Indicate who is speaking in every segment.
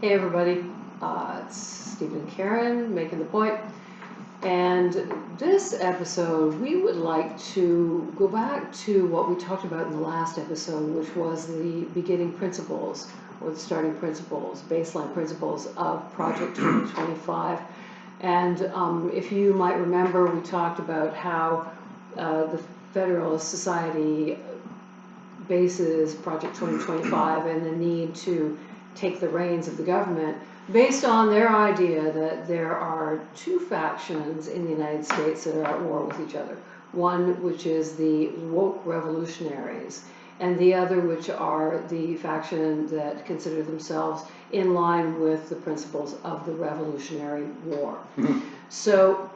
Speaker 1: Hey everybody, it's Stephen and Karen making the point. And this episode, we would like to go back to what we talked about in the last episode, which was the beginning principles or the starting principles, baseline principles of Project 2025. And if you might remember, we talked about how the Federalist Society bases Project 2025 and the need to take the reins of the government based on their idea that there are two factions in the United States that are at war with each other. One which is the woke revolutionaries, and the other which are the faction that consider themselves in line with the principles of the Revolutionary War. So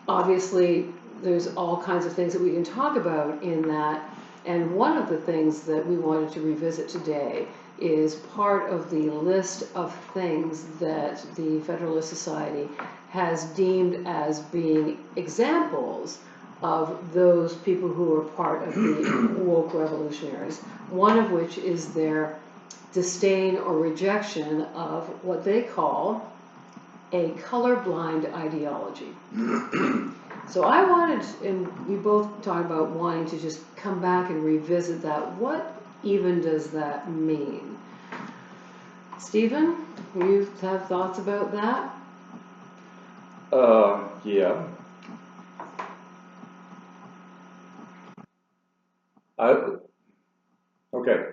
Speaker 1: obviously there's all kinds of things that we can talk about in that, and one of the things that we wanted to revisit today is part of the list of things that the Federalist Society has deemed as being examples of those people who are part of the woke revolutionaries, one of which is their disdain or rejection of what they call a colorblind ideology. So I wanted, and we both talked about wanting to just come back and revisit that. What even does that mean? Stephen, you have thoughts about that?
Speaker 2: Yeah. Okay.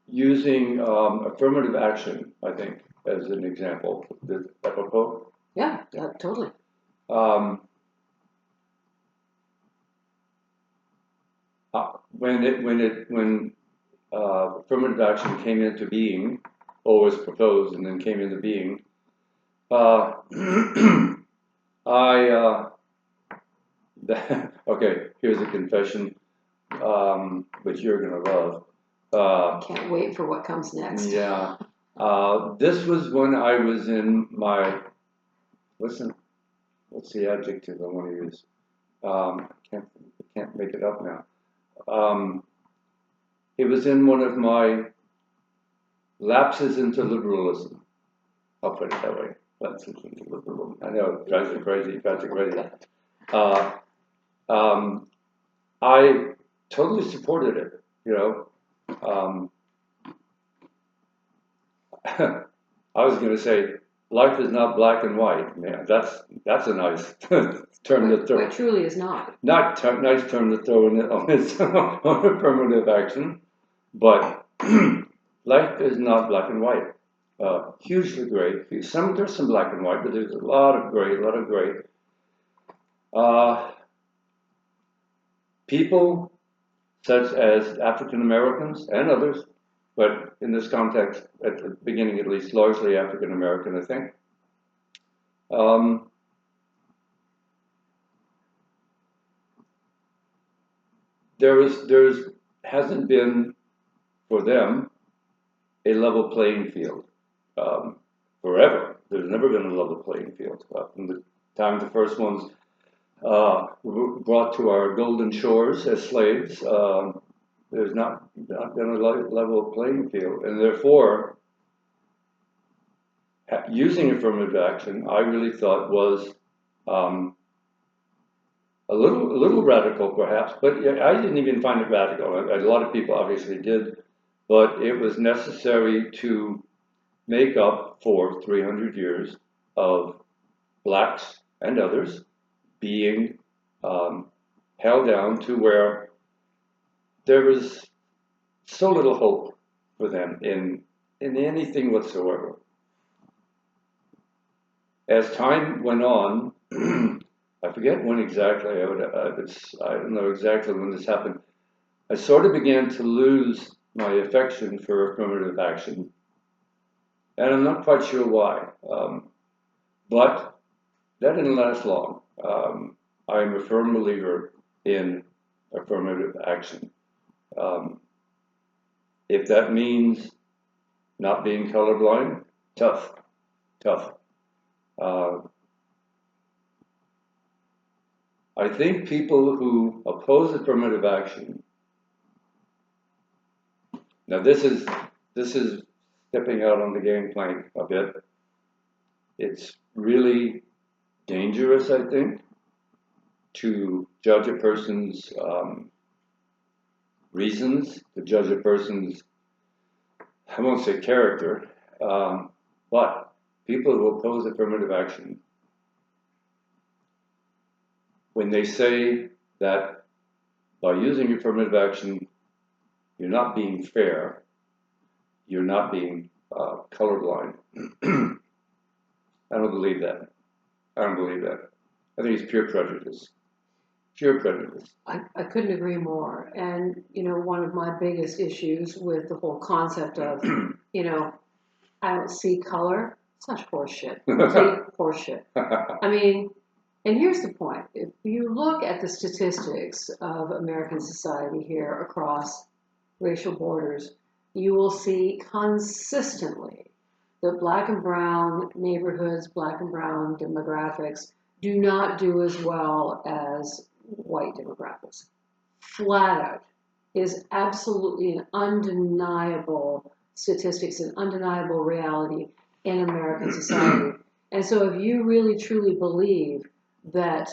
Speaker 2: Using affirmative action, I think, as an example, is apropos.
Speaker 1: Yeah, totally.
Speaker 2: Um, when affirmative action came into being, or was proposed and then came into being, I okay. Here's a confession, which you're gonna love.
Speaker 1: Can't wait for what comes next.
Speaker 2: Yeah. This was when I was in my, listen, what's the adjective I want to use? Can't make it up now. It was in one of my lapses into liberalism. I'll put it that way. Lapses into liberalism. I know, it drives you crazy, I totally supported it, you know. I was going to say, life is not black and white. Man, that's a nice term to throw.
Speaker 1: It truly is not.
Speaker 2: Nice term to throw in on this on affirmative action, but life is not black and white. Hugely gray. There's some black and white, but there's a lot of gray. People such as African Americans and others, but in this context, at the beginning at least, largely African American, I think. There's hasn't been for them a level playing field forever. There's never been a level playing field from the time the first ones were brought to our golden shores as slaves. There's not been a level playing field, and therefore, using affirmative action, I really thought was a little radical, perhaps, but I didn't even find it radical. A lot of people obviously did, but it was necessary to make up for 300 years of blacks and others being held down to where there was so little hope for them in anything whatsoever. As time went on, I forget when exactly, I don't know exactly when this happened. I sort of began to lose my affection for affirmative action, and I'm not quite sure why. But that didn't last long. I'm a firm believer in affirmative action. If that means not being colorblind, tough. I think people who oppose affirmative action Now this is stepping out on the gangplank a bit. It's really dangerous, I think, to judge a person's reasons, to judge a person's, I won't say character, but people who oppose affirmative action, when they say that by using affirmative action, you're not being fair, you're not being colorblind. I don't believe that. I don't believe that. I think it's pure prejudice. Pure prejudice.
Speaker 1: I couldn't agree more. And, one of my biggest issues with the whole concept of, I don't see color, such horseshit. Complete horseshit. I mean, and here's the point. If you look at the statistics of American society here across racial borders, you will see consistently that black and brown neighborhoods, black and brown demographics do not do as well as white demographics. Flat out is absolutely an undeniable statistics, an undeniable reality in American society. And so if you really truly believe that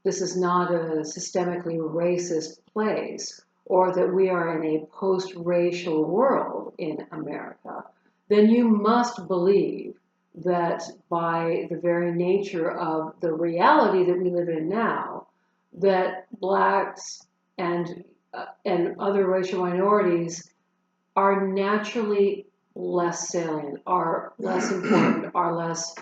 Speaker 1: this is not a systemically racist place, or that we are in a post-racial world in America, then you must believe that by the very nature of the reality that we live in now, that blacks and other racial minorities are naturally less salient, are less important, are less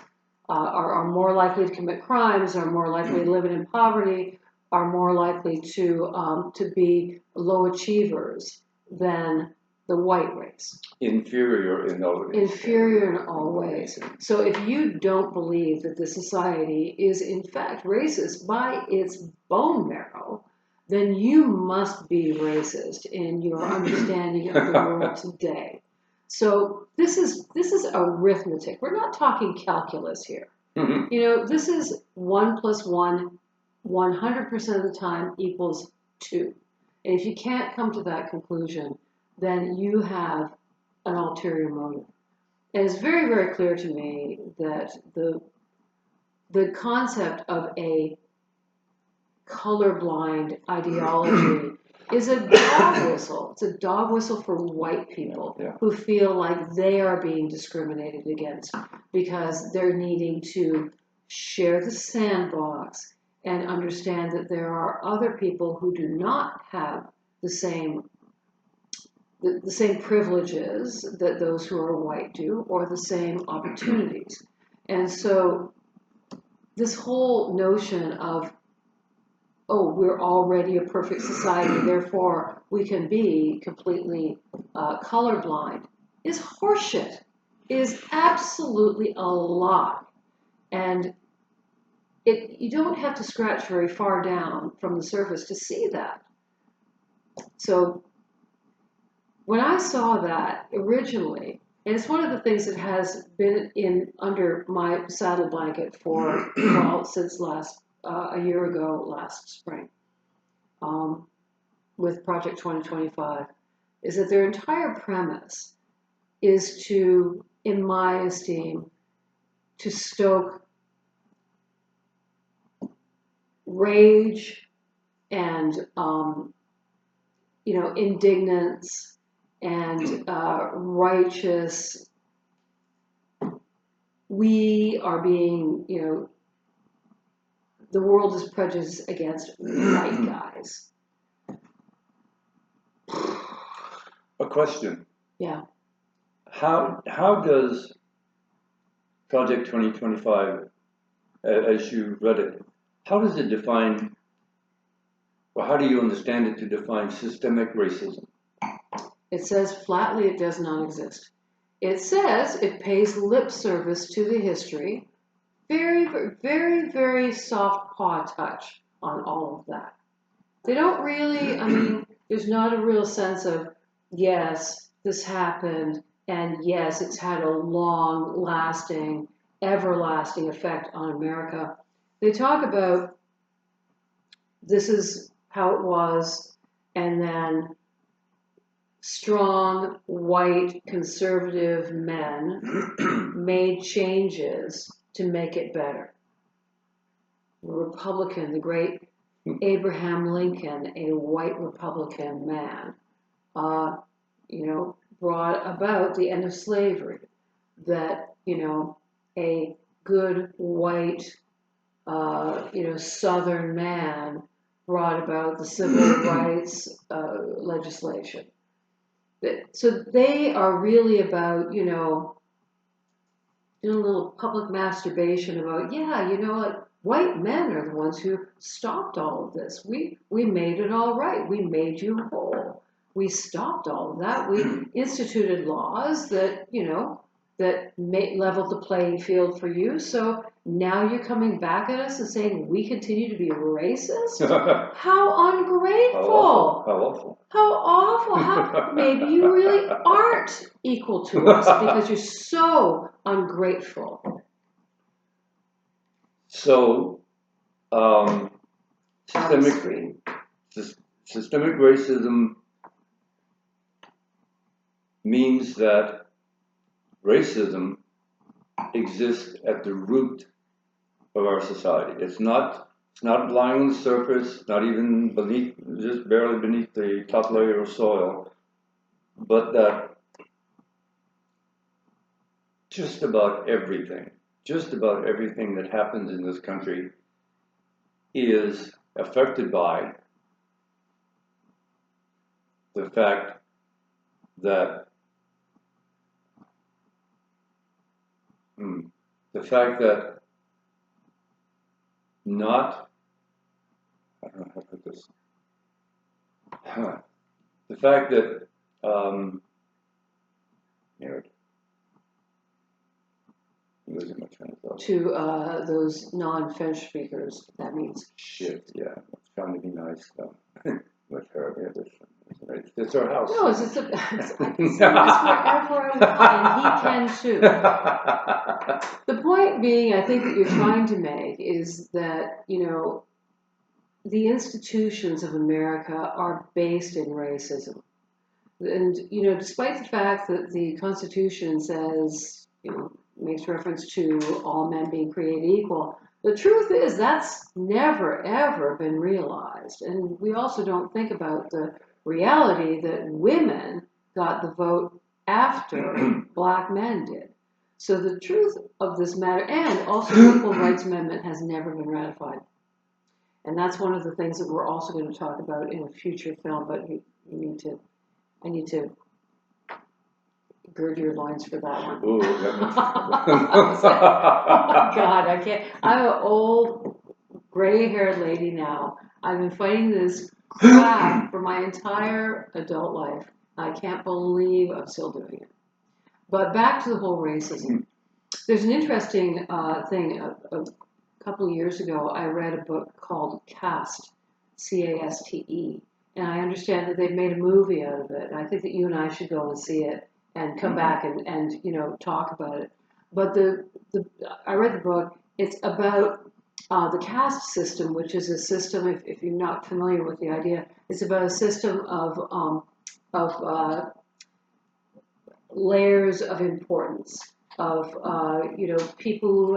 Speaker 1: are more likely to commit crimes, are more likely to live in poverty, are more likely to be low achievers than the white race.
Speaker 2: Inferior in all ways.
Speaker 1: Inferior in all ways. So if you don't believe that the society is in fact racist by its bone marrow, then you must be racist in your understanding of the world today. So this is arithmetic. We're not talking calculus here. This is 1 + 1, 100% of the time equals 2. And if you can't come to that conclusion, then you have an ulterior motive. And it's very, very clear to me that the concept of a colorblind ideology is a dog whistle. It's a dog whistle for white people who feel like they are being discriminated against because they're needing to share the sandbox and understand that there are other people who do not have the same privileges that those who are white do, or the same opportunities. And so this whole notion of, we're already a perfect society, therefore we can be completely colorblind, is horseshit, is absolutely a lie. And you don't have to scratch very far down from the surface to see that. So when I saw that originally, and it's one of the things that has been under my saddle blanket for, since a year ago, last spring, with Project 2025, is that their entire premise is to, in my esteem, to stoke rage and, indignance and righteous. We are being, the world is prejudiced against white guys.
Speaker 2: A question.
Speaker 1: Yeah.
Speaker 2: How does Project 2025, as you read it, how does it define, or how do you understand it to define systemic racism?
Speaker 1: It says flatly it does not exist. It says it pays lip service to the history. Very, very, very soft paw touch on all of that. They don't really, there's not a real sense of, yes, this happened, and yes, it's had a long-lasting, everlasting effect on America. They talk about this is how it was, and then strong, white, conservative men made changes to make it better. The Republican, the great Abraham Lincoln, a white Republican man, brought about the end of slavery. That, a good white, Southern man brought about the civil rights legislation. So they are really about, doing a little public masturbation about, white men are the ones who stopped all of this. We made it all right. We made you whole. We stopped all of that. We instituted laws that, that leveled the playing field for you. So now you're coming back at us and saying we continue to be racist? How ungrateful!
Speaker 2: How awful!
Speaker 1: How awful! How maybe you really aren't equal to us because you're so ungrateful.
Speaker 2: So, systemic racism means that racism exists at the root of our society. It's not lying on the surface, not even beneath, just barely beneath the top layer of soil, but that just about everything that happens in this country is affected by the fact that not, I don't know how to put this, the fact that, I'm losing my train of thought.
Speaker 1: To those non-French speakers, that means
Speaker 2: shit. Yeah, I'm trying to be nice though. With her, it's our house.
Speaker 1: No, I can say this wherever I want, and he can too. The point being, I think that you're trying to make is that, the institutions of America are based in racism. And, despite the fact that the Constitution says, makes reference to all men being created equal, the truth is that's never, ever been realized. And we also don't think about the reality that women got the vote after black men did. So the truth of this matter, and also the Equal Rights Amendment has never been ratified. And that's one of the things that we're also going to talk about in a future film, but I need to gird your loins for that one.
Speaker 2: Ooh,
Speaker 1: Oh my God, I can't. I'm an old, gray-haired lady now. I've been fighting this crap for my entire adult life. I can't believe I'm still doing it. But back to the whole racism. There's an interesting thing. A couple of years ago, I read a book called Caste, C-A-S-T-E. And I understand that they've made a movie out of it. And I think that you and I should go and see it and come back and talk about it. But I read the book. It's about the caste system, which is a system. If you're not familiar with the idea, it's about a system of layers of importance of people who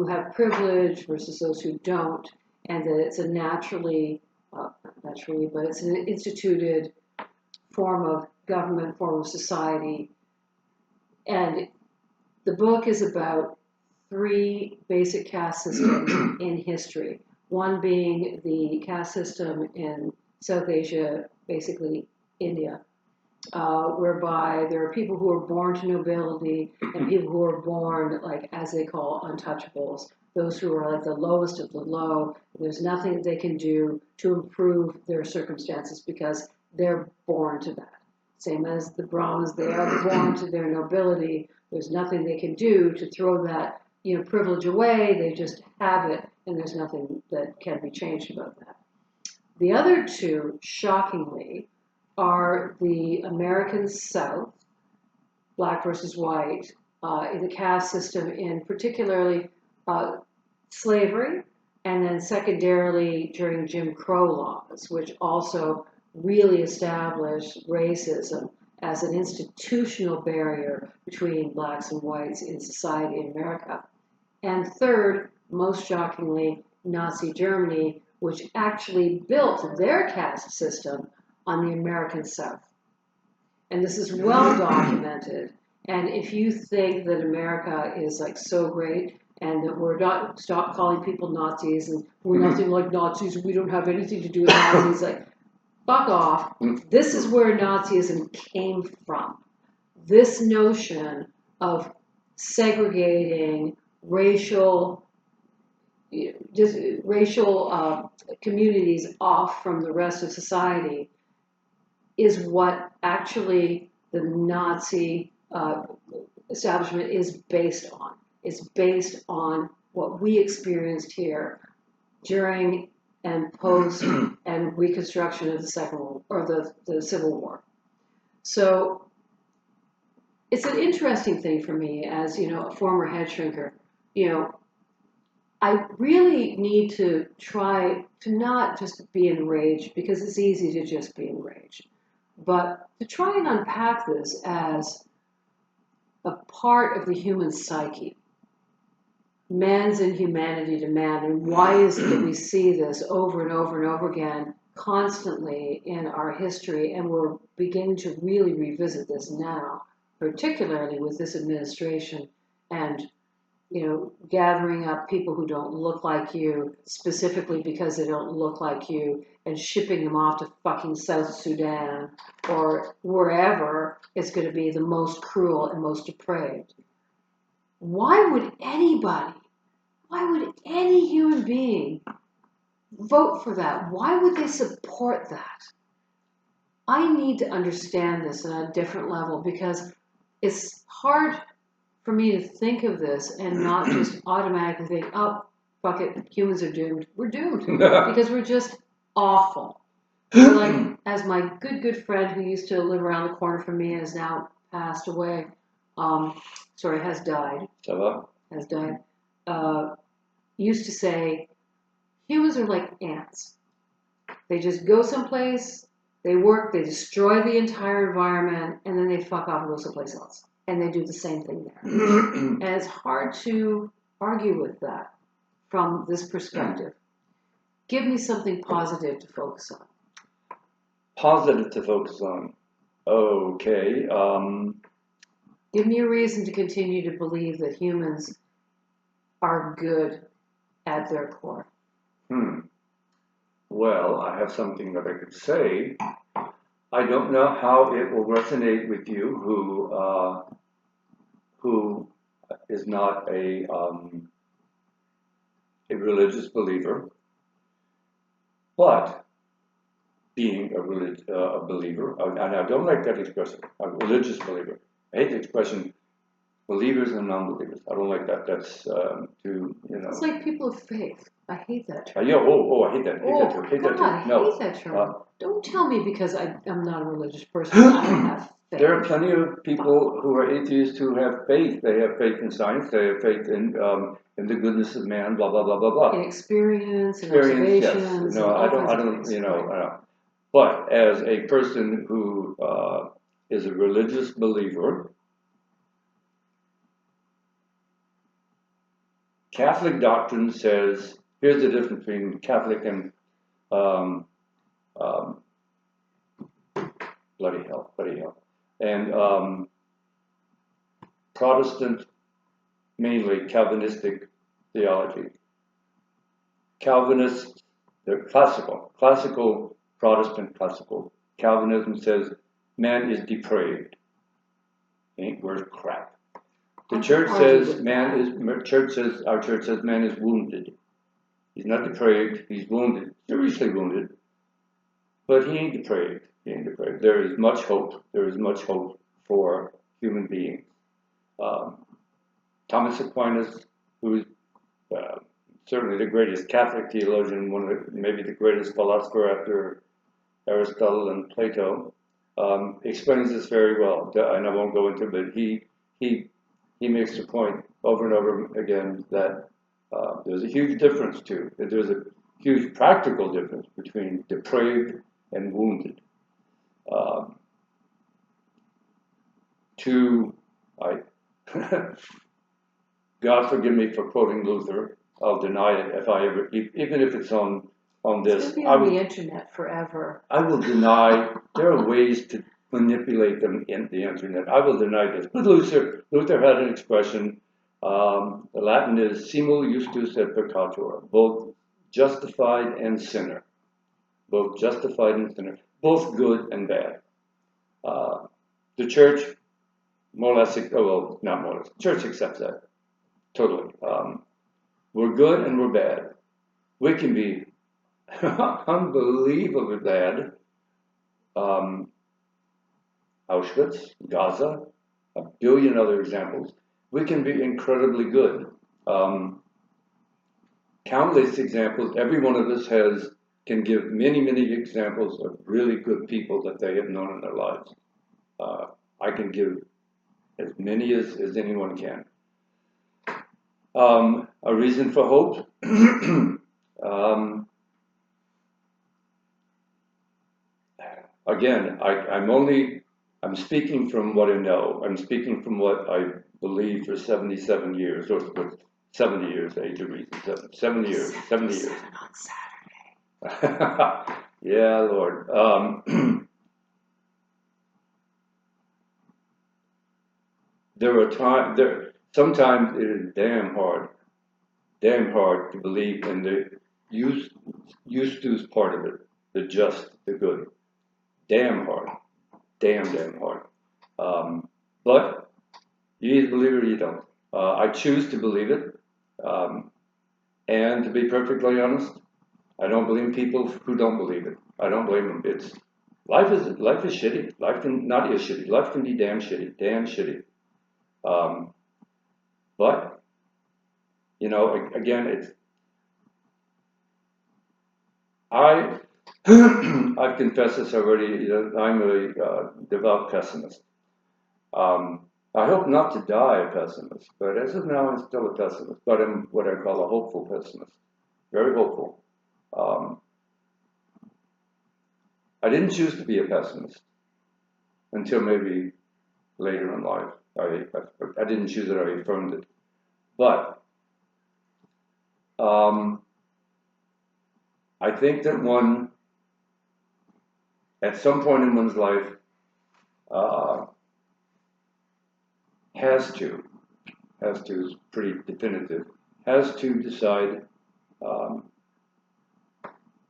Speaker 1: have privilege versus those who don't, and that it's a naturally, but it's an instituted form of government, form of society. And the book is about 3 basic caste systems in history. One being the caste system in South Asia, basically India, whereby there are people who are born to nobility and people who are born, like, as they call, untouchables. Those who are like the lowest of the low. There's nothing that they can do to improve their circumstances because they're born to that. Same as the Brahmins, they are born to their nobility. There's nothing they can do to throw that privilege away. They just have it, and there's nothing that can be changed about that. The other 2, shockingly, are the American South, black versus white, in the caste system, in particularly slavery, and then secondarily during Jim Crow laws, which also really establish racism as an institutional barrier between blacks and whites in society in America. And third, most shockingly, Nazi Germany, which actually built their caste system on the American South. And this is well documented. And if you think that America is like so great and that we're not, stop calling people Nazis and we're nothing like Nazis, we don't have anything to do with Nazis, like, fuck off. This is where Nazism came from. This notion of segregating racial communities off from the rest of society is what actually the Nazi establishment is based on. It's based on what we experienced here during and post and reconstruction of the Second World or the Civil War. So it's an interesting thing for me as, a former head shrinker. I really need to try to not just be enraged, because it's easy to just be enraged, but to try and unpack this as a part of the human psyche. Man's inhumanity to man, and why is it that we see this over and over and over again constantly in our history, and we're beginning to really revisit this now, particularly with this administration and gathering up people who don't look like you specifically because they don't look like you and shipping them off to fucking South Sudan or wherever it's going to be the most cruel and most depraved. Why would any human being vote for that? Why would they support that? I need to understand this on a different level, because it's hard for me to think of this and not just automatically think, oh, fuck it, humans are doomed. We're doomed because we're just awful. We're like, as my good friend who used to live around the corner from me has now passed away, has died, used to say, humans are like ants. They just go someplace, they work, they destroy the entire environment, and then they fuck off and go someplace else. And they do the same thing there. And it's hard to argue with that from this perspective. Give me something positive to focus on.
Speaker 2: Positive to focus on. Okay.
Speaker 1: Give me a reason to continue to believe that humans are good at their core.
Speaker 2: Well, I have something that I could say. I don't know how it will resonate with you, who is not a religious believer, but being a believer, and I don't like that expression, a religious believer. I hate the expression believers and non-believers. I don't like that. That's
Speaker 1: It's like people of faith. I hate that term.
Speaker 2: I hate that.
Speaker 1: I hate that term. Don't tell me because I'm not a religious person. I don't have faith.
Speaker 2: There are plenty of people who are atheists who have faith. They have faith in science. They have faith in the goodness of man. Blah blah blah blah blah.
Speaker 1: In experience and observations.
Speaker 2: Yes. No, I don't. But as a person who is a religious believer, Catholic doctrine says, here's the difference between Catholic and bloody hell, and Protestant, mainly Calvinistic theology. Calvinists, they're classical Protestant classical. Calvinism says man is depraved. Ain't worth crap. The church says our church says man is wounded. He's not depraved, he's wounded, seriously wounded, but he ain't depraved. There is much hope. There is much hope for human beings. Thomas Aquinas, who's certainly the greatest Catholic theologian, maybe the greatest philosopher after Aristotle and Plato, explains this very well. And I won't go into it, but he makes the point over and over again that there's a huge difference there's a huge practical difference between depraved and wounded. Um, to, I, God forgive me for quoting Luther. I'll deny it if I ever, even if it's on
Speaker 1: It's
Speaker 2: this.
Speaker 1: gonna be on the internet forever.
Speaker 2: I will deny. There are ways to manipulate them in the internet. I will deny this. But Luther had an expression. The Latin is simul justus et peccator, both justified and sinner, both justified and sinner, both good and bad. The church, more or less, well, not more or less, the church accepts that totally. We're good and we're bad. We can be unbelievably bad. Auschwitz, Gaza, a billion other examples. We can be incredibly good. Countless examples. Every one of us can give many, many examples of really good people that they have known in their lives. I can give as many as anyone can. A reason for hope. Again, I'm speaking from what I know. I'm speaking from what I believe for 77 years, or 70 years, age of reason. 70 years. 70 years.
Speaker 1: On Saturday.
Speaker 2: Yeah, Lord. Sometimes it is damn hard to believe in the used to's part of it, the just, the good. Damn hard. Damn hard. But you either believe it or you don't. I choose to believe it. And to be perfectly honest, I don't blame people who don't believe it. I don't blame them. Life is shitty. Life can not is shitty. Life can be damn shitty. Damn shitty. But again, I've confessed this already. I'm a devout pessimist. I hope not to die a pessimist, but as of now, I'm still a pessimist. But I'm what I call a hopeful pessimist. Very hopeful. I didn't choose to be a pessimist until maybe later in life. I didn't choose it, I affirmed it. But I think that one, at some point in one's life, has to is pretty definitive, has to decide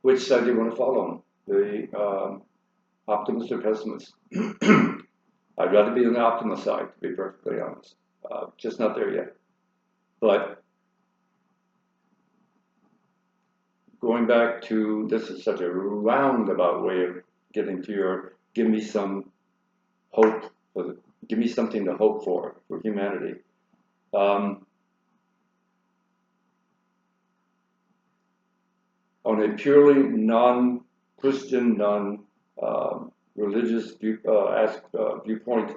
Speaker 2: which side you want to follow on, the optimist or pessimist. I'd rather be on the optimist side, to be perfectly honest. Just not there yet. But going back to, this is such a roundabout way of getting to your, give me some hope, give me something to hope for humanity. On a purely non-Christian, non-religious viewpoint,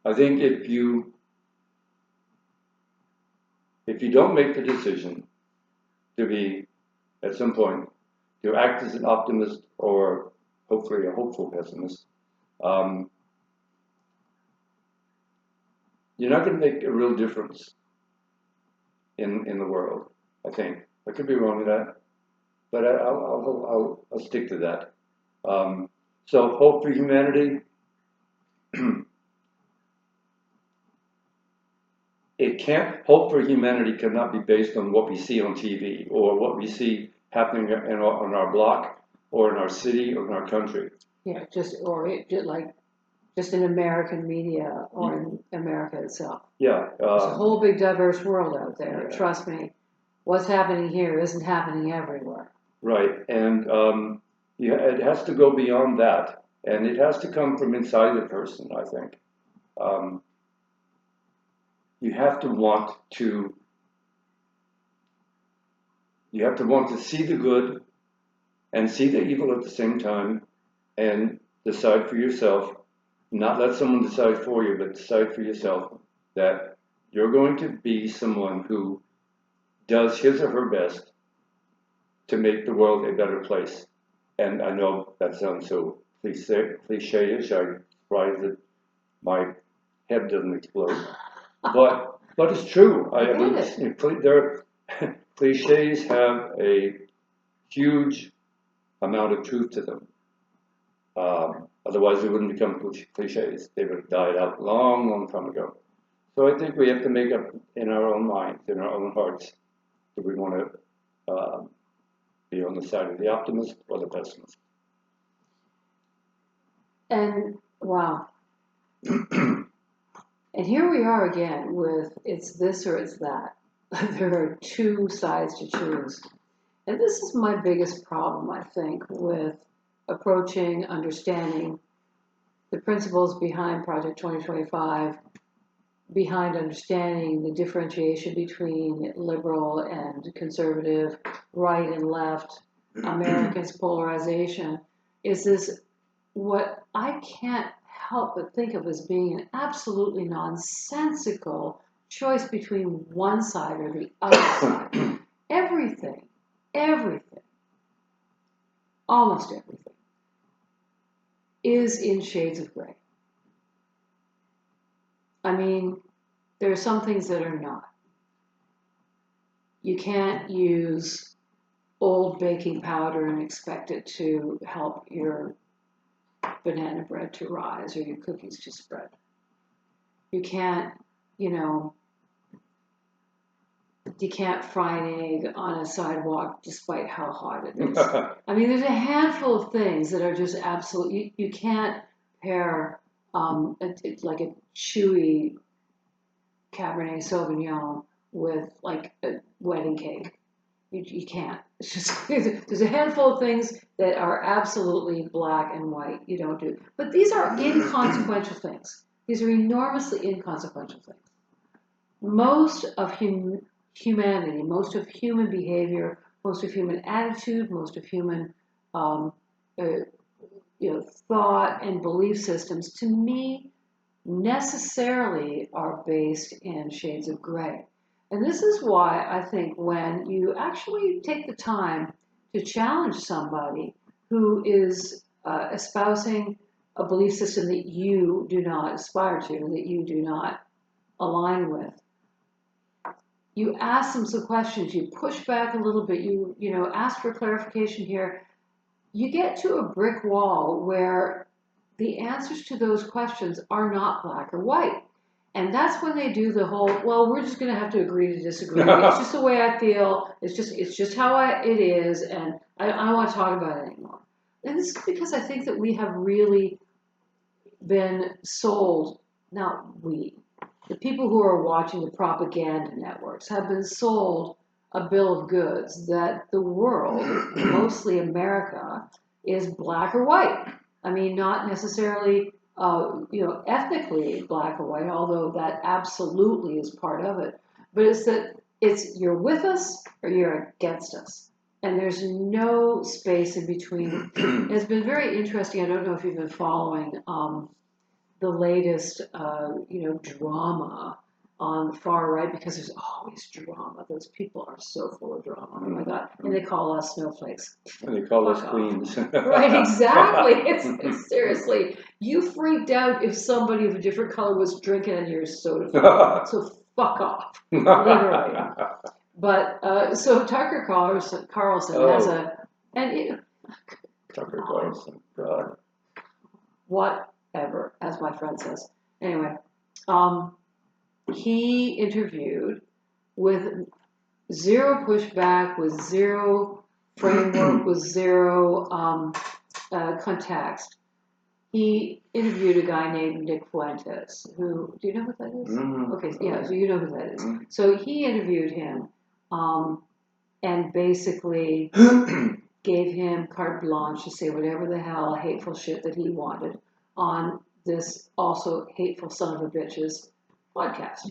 Speaker 2: I think if you don't make the decision to be, at some point, to act as an optimist or hopefully a hopeful pessimist, you're not going to make a real difference in the world. I think I could be wrong with that, but I'll stick to that. So hope for humanity. Hope for humanity cannot be based on what we see on TV or what we see happening on our block or in our city or in our country.
Speaker 1: Yeah, just in American media or in America itself.
Speaker 2: Yeah.
Speaker 1: There's a whole big diverse world out there.
Speaker 2: Yeah.
Speaker 1: Trust me, what's happening here isn't happening everywhere.
Speaker 2: Right, and it has to go beyond that, and it has to come from inside the person, I think. You have to want to see the good and see the evil at the same time and decide for yourself, not let someone decide for you, but decide for yourself that you're going to be someone who does his or her best to make the world a better place. And I know that sounds so cliche-ish. I'm surprised that my head doesn't explode. But it's true. I mean, cliches have a huge amount of truth to them. Otherwise, they wouldn't become cliches. They would have died out long, long time ago. So I think we have to make up in our own minds, in our own hearts, do we want to be on the side of the optimist or the pessimist?
Speaker 1: And wow. And here we are again with it's this or it's that. There are two sides to choose. And this is my biggest problem, I think, with approaching, understanding the principles behind Project 2025, behind understanding the differentiation between liberal and conservative, right and left, Americans' polarization, is this what I can't help but think of as being an absolutely nonsensical choice between one side or the other side. Everything, almost everything, is in shades of gray. I mean, there are some things that are not. You can't use old baking powder and expect it to help your banana bread to rise or your cookies to spread. You can't, you can't fry an egg on a sidewalk despite how hot it is. I mean, there's a handful of things that are just absolute. You can't pair like a chewy Cabernet Sauvignon with like a wedding cake. You can't. It's just there's a handful of things that are absolutely black and white. You don't do. But these are inconsequential things. These are enormously inconsequential things. Most of humanity, most of human behavior, most of human attitude, most of human thought and belief systems, to me, necessarily are based in shades of gray. And this is why I think when you actually take the time to challenge somebody who is espousing a belief system that you do not aspire to, that you do not align with, you ask them some questions, you push back a little bit, you ask for clarification here, you get to a brick wall where the answers to those questions are not black or white. And that's when they do the whole, well, we're just going to have to agree to disagree. It's just the way I feel. It's just how it is, and I don't want to talk about it anymore. And this is because I think that we have really been sold, not we, the people who are watching the propaganda networks have been sold a bill of goods that the world, mostly America, is black or white. I mean, not necessarily ethnically black or white, although that absolutely is part of it. But it's that you're with us or you're against us. And there's no space in between. It's been very interesting. I don't know if you've been following the latest, drama on the far right, because there's always drama. Those people are so full of drama. Oh my God. And they call us snowflakes.
Speaker 2: And they call us queens.
Speaker 1: Right, exactly. It's seriously, you freaked out if somebody of a different color was drinking on your soda fountain. So fuck off, literally. But so Tucker Carlson has
Speaker 2: Tucker Carlson, God.
Speaker 1: Whatever, as my friend says. Anyway, he interviewed with zero pushback, with zero framework, with zero context. He interviewed a guy named Nick Fuentes, who, do you know who that is?
Speaker 2: Mm-hmm.
Speaker 1: Okay, yeah, so you know who that is.
Speaker 2: Mm-hmm.
Speaker 1: So he interviewed him and basically gave him carte blanche to say whatever the hell hateful shit that he wanted on this also hateful son of a bitch's podcast.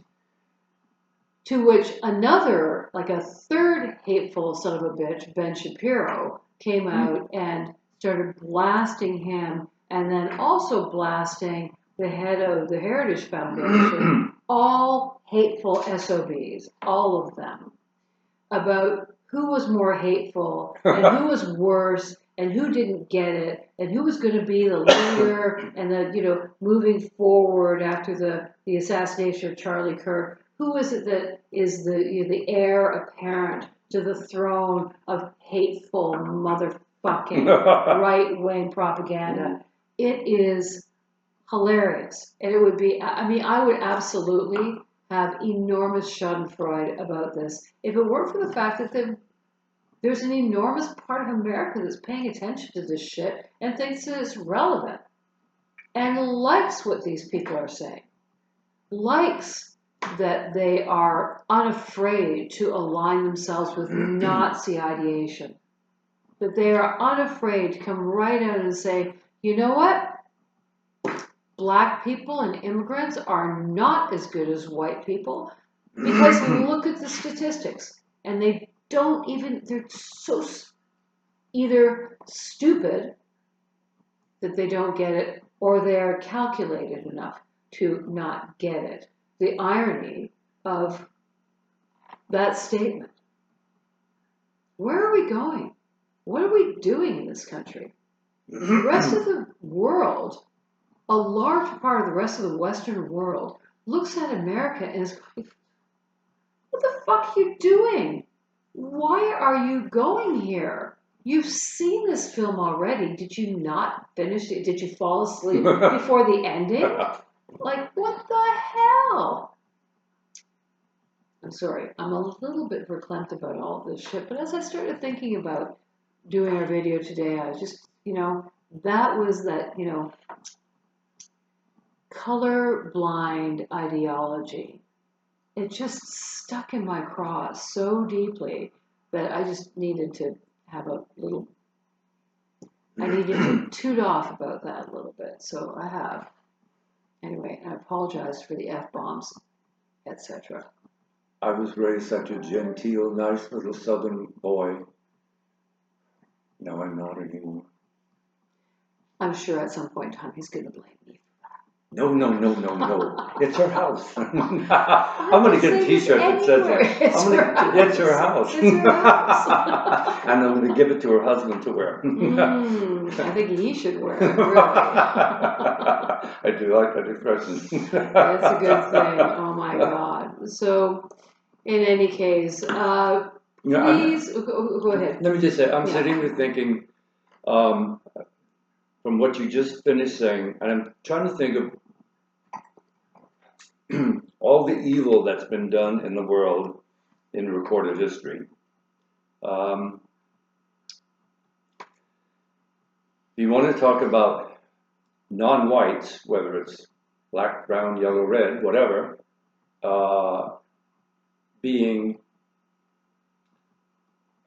Speaker 1: To which another, like a third hateful son of a bitch, Ben Shapiro, came out and started blasting him, and then also blasting the head of the Heritage Foundation, all hateful SOBs, all of them, about who was more hateful and who was worse and who didn't get it and who was going to be the leader and the moving forward after the assassination of Charlie Kirk. Who is it that is the heir apparent to the throne of hateful motherfucking right-wing propaganda? It is hilarious, and it would be. I mean, I would absolutely have enormous schadenfreude about this if it weren't for the fact that there's an enormous part of America that's paying attention to this shit and thinks that it's relevant and likes what these people are saying, likes that they are unafraid to align themselves with Nazi ideation, that they are unafraid to come right out and say, you know what? Black people and immigrants are not as good as white people because look at the statistics, and they're so either stupid that they don't get it, or they're calculated enough to not get it. The irony of that statement. Where are we going? What are we doing in this country? The rest of the world, a large part of the rest of the Western world, looks at America and is going, what the fuck are you doing? Why are you going here? You've seen this film already. Did you not finish it? Did you fall asleep before the ending? Like, what the hell? I'm sorry, I'm a little bit verklempt about all of this shit, but as I started thinking about doing our video today, I just, that was that, colorblind ideology. It just stuck in my craw so deeply that I just needed to have I needed to toot off about that a little bit. So I have. Anyway, I apologize for the F-bombs, etc.
Speaker 2: I was raised such a genteel, nice little southern boy. No, I'm not anymore.
Speaker 1: I'm sure at some point in time he's going to blame me.
Speaker 2: No. It's her house. I'm going to get a T-shirt that says that. It's her house.
Speaker 1: It's her house.
Speaker 2: And I'm going to give it to her husband to wear.
Speaker 1: I think he should wear it, really.
Speaker 2: I do like that expression.
Speaker 1: That's a good thing. Oh my God. So, in any case, please go ahead.
Speaker 2: Let me just say, I'm sitting there thinking, from what you just finished saying, and I'm trying to think of all the evil that's been done in the world in recorded history. You want to talk about non-whites, whether it's black, brown, yellow, red, whatever, being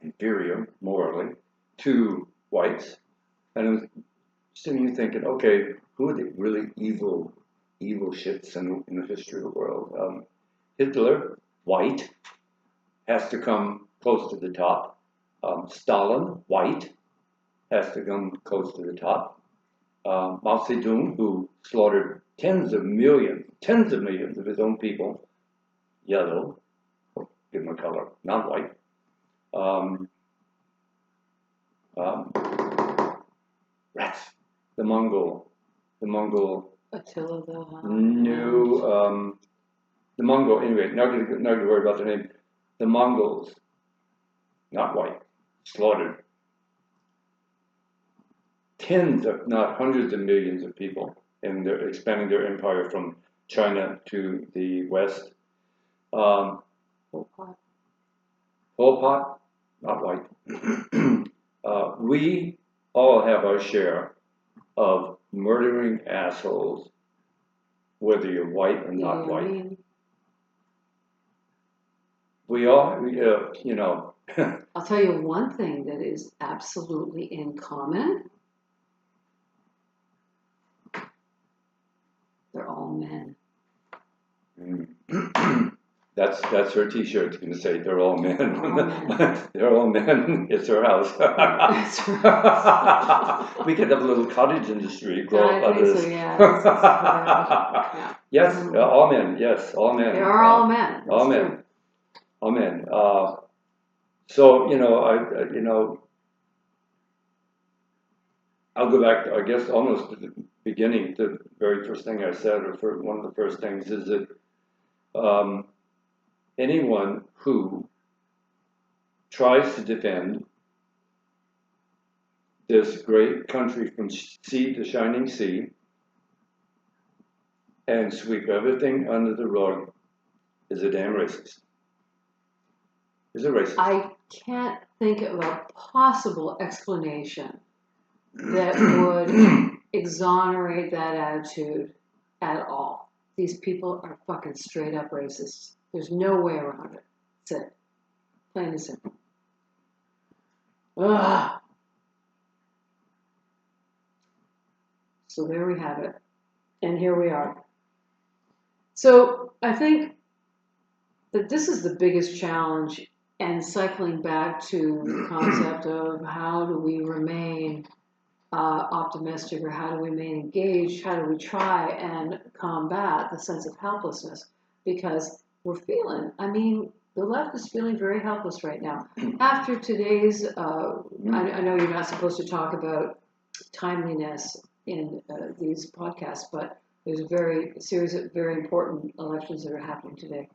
Speaker 2: inferior morally to whites, and I'm sitting here thinking, okay, who are the really evil shits in the history of the world? Hitler, white, has to come close to the top. Stalin, white, has to come close to the top. Mao Zedong, who slaughtered tens of millions of his own people, yellow, give him a color, not white. Rats, the Mongol.
Speaker 1: Attila the
Speaker 2: Hun. No, the Mongol. Anyway, not going to worry about the name. The Mongols, not white, slaughtered tens, if not hundreds of millions of people, and they're expanding their empire from China to the west. Pol Pot, not white. We all have our share of murdering assholes, whether you're white or not white. We all,
Speaker 1: I'll tell you one thing that is absolutely in common. They're all men.
Speaker 2: That's her T-shirt. It's going to say they're all men. They're all men. It's her house.
Speaker 1: It's her house.
Speaker 2: We could have a little cottage industry grow up out of this.
Speaker 1: So, yeah.
Speaker 2: Yes, all men. Yes, all men.
Speaker 1: They are all men.
Speaker 2: All men. All men. So, I'll go back, I guess, almost to the beginning, the very first thing I said, or for one of the first things, is that anyone who tries to defend this great country from sea to shining sea and sweep everything under the rug is a damn racist. Is a racist.
Speaker 1: I can't think of a possible explanation that would exonerate that attitude at all. These people are fucking straight up racists. There's no way around it. That's it. Plain and simple. Ugh. So there we have it. And here we are. So I think that this is the biggest challenge, and cycling back to the concept of how do we remain optimistic, or how do we remain engaged, how do we try and combat the sense of helplessness, because we're feeling, the left is feeling very helpless right now. After today's, I know you're not supposed to talk about timeliness in these podcasts, but there's a series of very important elections that are happening today.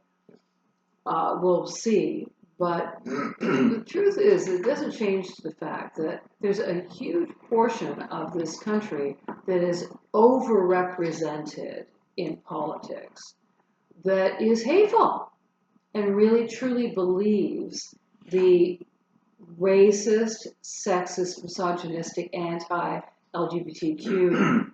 Speaker 1: We'll see. But the truth is, it doesn't change the fact that there's a huge portion of this country that is overrepresented in politics, that is hateful and really truly believes the racist, sexist, misogynistic, anti-LGBTQ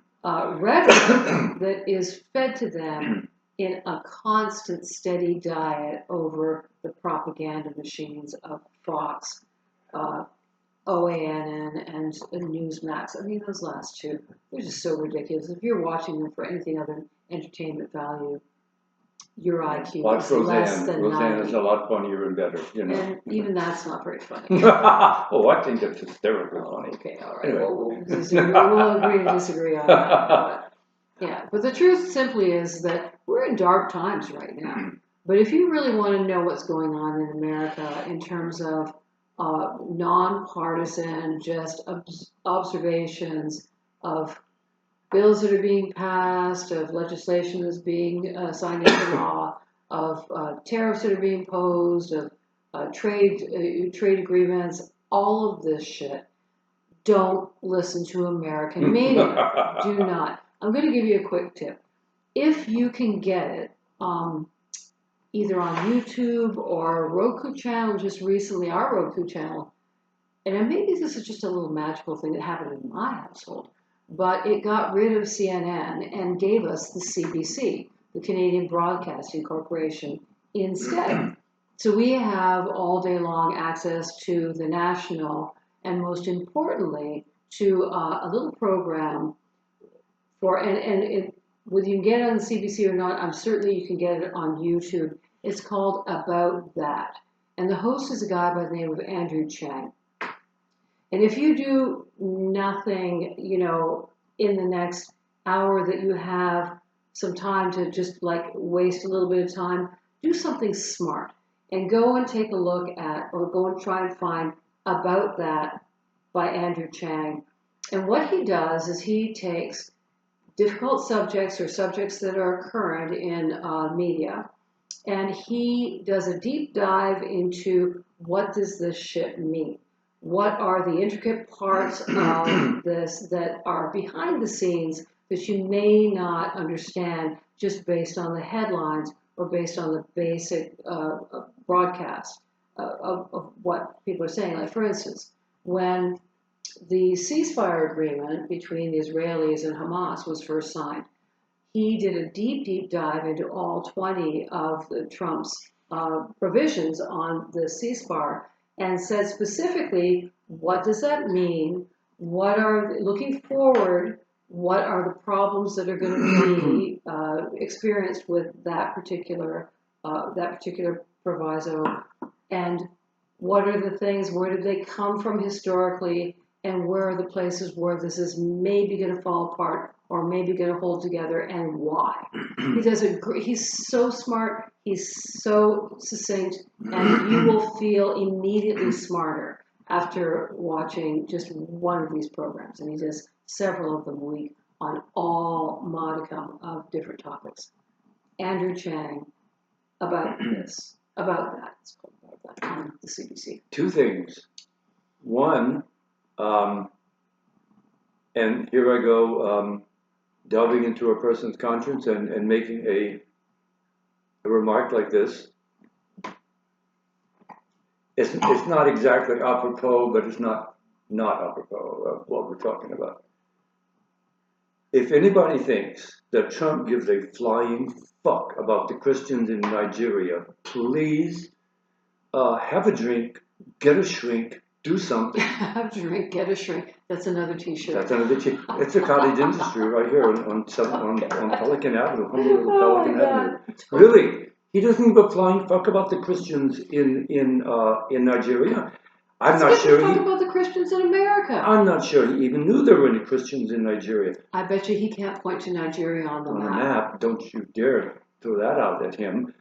Speaker 1: rhetoric that is fed to them in a constant, steady diet over the propaganda machines of Fox, OANN, and Newsmax. Those last two, they're just so ridiculous. If you're watching them for anything other than entertainment value, your IQ is less than 90.
Speaker 2: Roseanne is a lot funnier and better,
Speaker 1: And even that's not very funny.
Speaker 2: Oh, I think that's hysterically funny.
Speaker 1: Okay, all right.
Speaker 2: Anyway.
Speaker 1: We'll agree to disagree on that. But the truth simply is that we're in dark times right now. But if you really want to know what's going on in America in terms of nonpartisan, just observations of bills that are being passed, of legislation that's being signed into law, of tariffs that are being imposed, of trade agreements, all of this shit, don't listen to American media. Do not. I'm going to give you a quick tip. If you can get it, either on YouTube or Roku channel, just recently, our Roku channel, and maybe this is just a little magical thing that happened in my household, but it got rid of CNN and gave us the CBC, the Canadian Broadcasting Corporation, instead. So we have all day long access to the national, and most importantly, to a little program for, whether you can get it on the CBC or not, I'm certain you can get it on YouTube. It's called About That. And the host is a guy by the name of Andrew Chang. And if you do nothing, in the next hour that you have some time to just waste a little bit of time, do something smart and go and take a look at, or go and try and find About That by Andrew Chang. And what he does is he takes difficult subjects or subjects that are current in media, and he does a deep dive into what does this shit mean? What are the intricate parts of this that are behind the scenes that you may not understand just based on the headlines or based on the basic broadcast of what people are saying? Like, for instance, when the ceasefire agreement between the Israelis and Hamas was first signed, he did a deep, deep dive into all 20 of the Trump's provisions on the ceasefire, and said specifically, what does that mean? What are, looking forward, what are the problems that are going to be experienced with that particular proviso? And what are the things, where did they come from historically? and where are the places where this is maybe going to fall apart or maybe going to hold together, and why. He does a great, he's so smart, he's so succinct, and you will feel immediately smarter after watching just one of these programs. And he does several of them a week on all modicum of different topics. Andrew Chang, about this, about that, it's called about that on the CBC.
Speaker 2: Two things. One, and here I go delving into a person's conscience and making a remark like this. It's not exactly apropos, but it's not apropos of what we're talking about. If anybody thinks that Trump gives a flying fuck about the Christians in Nigeria, please have a drink, get a shrink, do something.
Speaker 1: Have a drink, get a shrink. That's another T-shirt.
Speaker 2: That's another T-shirt. It's a cottage industry right here on Pelican Avenue, humble little Pelican Avenue. Really, he doesn't give a flying fuck about the Christians in Nigeria. I'm not sure.
Speaker 1: Talk about the Christians in America.
Speaker 2: I'm not sure he even knew there were any Christians in Nigeria.
Speaker 1: I bet you he can't point to Nigeria on the map.
Speaker 2: Don't you dare throw that out at him.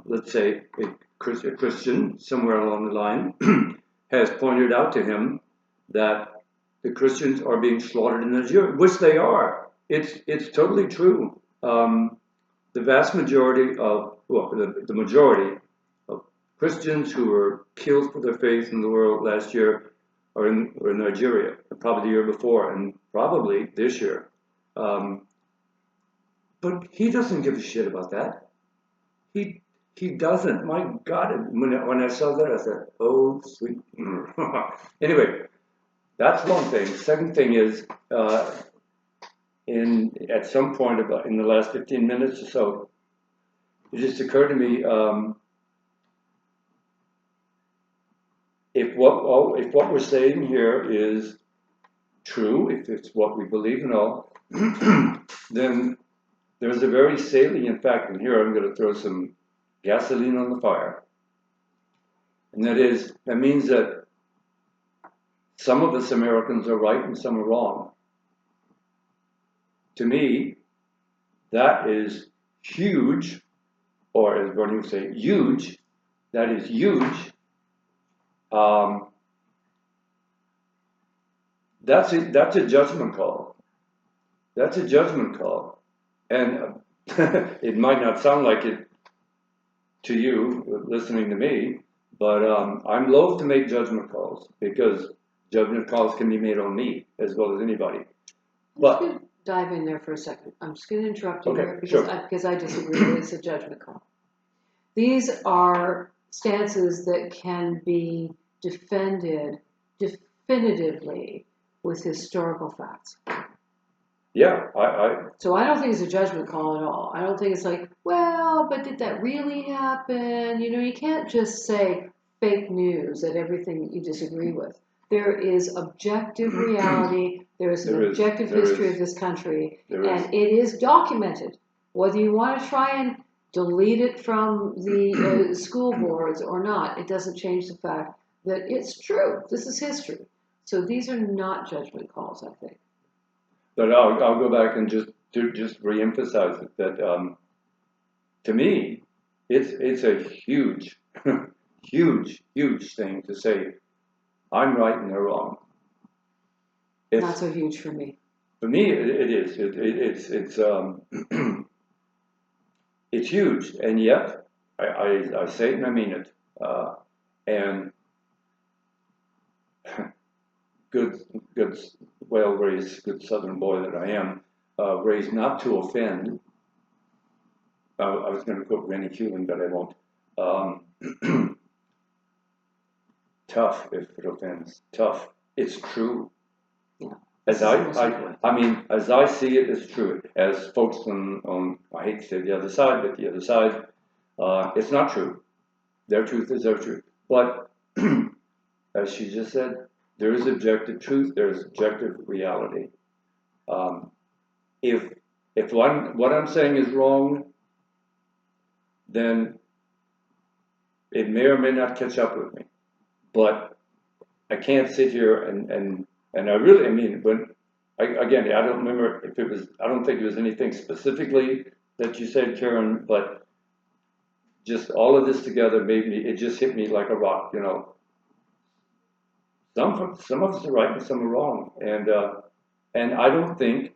Speaker 2: Let's say a Christian somewhere along the line has pointed out to him that the Christians are being slaughtered in Nigeria, which they are. It's totally true. The vast majority of, the majority of Christians who were killed for their faith in the world last year were in Nigeria, probably the year before, and probably this year. But he doesn't give a shit about that. He doesn't. My God, when I saw that, I said, oh, sweet. Anyway, that's one thing. Second thing is, at some point in the last 15 minutes or so, it just occurred to me, if what we're saying here is true, if it's what we believe and all, then there's a very salient fact, and here I'm going to throw some gasoline on the fire, and that means that some of us Americans are right and some are wrong. To me, that is huge, or as Bernie would say, huge. That is huge. That's a judgment call. That's a judgment call, and it might not sound like it to you listening to me, but I'm loath to make judgment calls because judgment calls can be made on me as well as anybody. But
Speaker 1: dive in there for a second. I'm just going to interrupt you here because I disagree that it's a judgment call. These are stances that can be defended definitively with historical facts.
Speaker 2: Yeah,
Speaker 1: So I don't think it's a judgment call at all. I don't think it's like, well, but did that really happen? You can't just say fake news at everything that you disagree with. There is objective reality. There is an objective history of this country, and it is documented. Whether you want to try and delete it from the school boards or not, it doesn't change the fact that it's true. This is history. So these are not judgment calls, I think.
Speaker 2: But I'll go back and just reemphasize it that to me, it's a huge, huge thing to say I'm right and they're wrong.
Speaker 1: Not so huge for me.
Speaker 2: For me, it is. It's huge, and yet I say it and I mean it. And good, well-raised, good Southern boy that I am, raised not to offend. I was going to quote Randy Hewlin, but I won't. Tough if it offends. Tough. It's true.
Speaker 1: Yeah.
Speaker 2: As I see it, it's true. As folks on I hate to say the other side, but the other side, it's not true. Their truth is their truth. But as she just said, there is objective truth. There is objective reality. If what I'm saying is wrong, then it may or may not catch up with me, but I can't sit here and I really, I mean, again, I don't remember if it was, I don't think it was anything specifically that you said, Karen, but just all of this together made me, it just hit me like a rock, you know. Some of us are right and some are wrong, and I don't think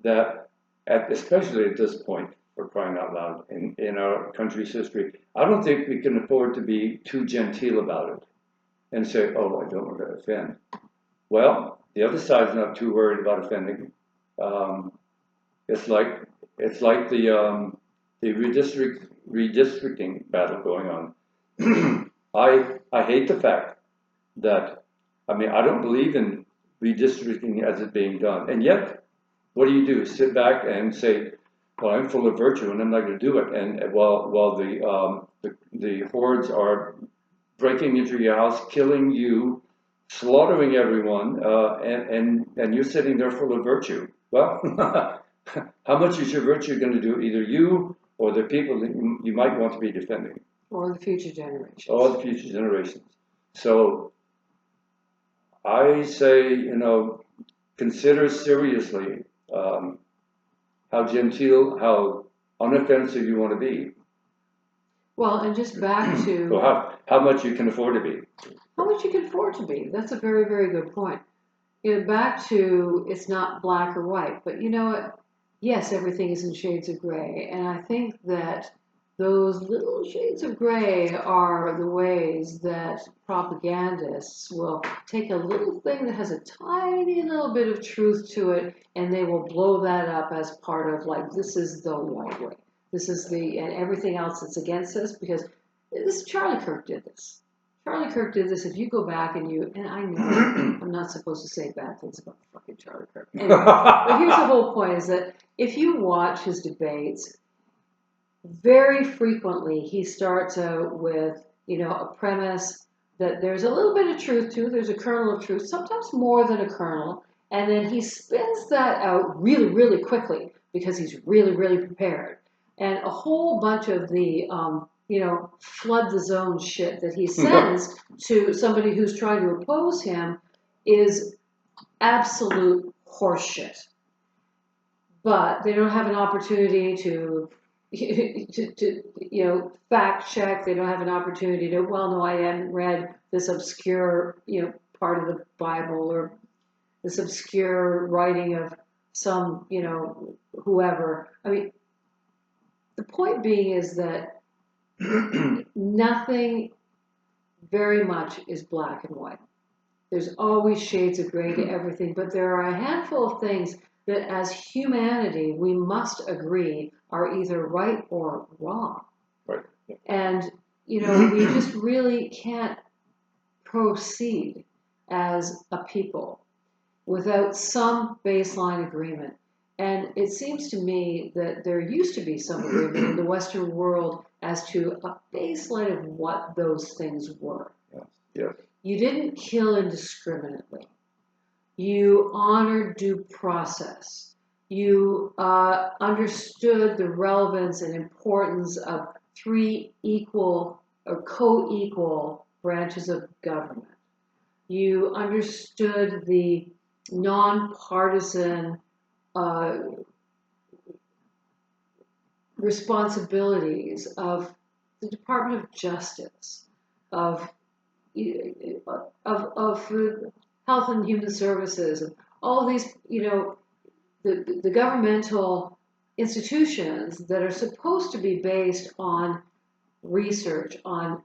Speaker 2: that, especially at this point, for crying out loud, in our country's history, I don't think we can afford to be too genteel about it and say, oh, I don't want to offend. Well, the other side's not too worried about offending. Um, it's like the redistricting battle going on. I hate the fact that, I mean, I don't believe in redistricting as it being done, and yet, what do? Sit back and say, well, I'm full of virtue and I'm not going to do it. And while the hordes are breaking into your house, killing you, slaughtering everyone, and you're sitting there full of virtue. Well, how much is your virtue going to do either you or the people that you might want to be defending?
Speaker 1: Or the future generations.
Speaker 2: Or the future generations. So I say, you know, consider seriously how genteel, how unoffensive you want to be.
Speaker 1: Well, and just back to
Speaker 2: Or how much you can afford to be.
Speaker 1: how much you can afford to be. That's a very, very good point. You know, back to it's not black or white, but you know what? Yes, everything is in shades of gray, and I think that those little shades of gray are the ways that propagandists will take a little thing that has a tiny little bit of truth to it, and they will blow that up as part of like this is the white way. This is and everything else that's against us because this Charlie Kirk did this. Charlie Kirk did this. If you go back and I know I'm not supposed to say bad things about fucking Charlie Kirk. Anyway, but here's the whole point: is that if you watch his debates, very frequently he starts out with a premise that there's a little bit of truth to. There's a kernel of truth, sometimes more than a kernel, and then he spins that out really, really quickly because he's really, really prepared. And a whole bunch of the flood the zone shit that he sends to somebody who's trying to oppose him is absolute horseshit. But they don't have an opportunity to fact check. They don't have an opportunity to, well, no, I hadn't read this obscure, part of the Bible or this obscure writing of some, whoever. I mean, the point being is that nothing very much is black and white. There's always shades of gray to everything, but there are a handful of things that as humanity we must agree are either right or wrong.
Speaker 2: Right. Yeah.
Speaker 1: And, we just really can't proceed as a people without some baseline agreement. And it seems to me that there used to be some agreement in the Western world as to a baseline of what those things were.
Speaker 2: Yes. Yes.
Speaker 1: You didn't kill indiscriminately. You honored due process. You understood the relevance and importance of 3 equal or co-equal branches of government. You understood the nonpartisan responsibilities of the Department of Justice, of Health and Human Services, and all of these, the governmental institutions that are supposed to be based on research, on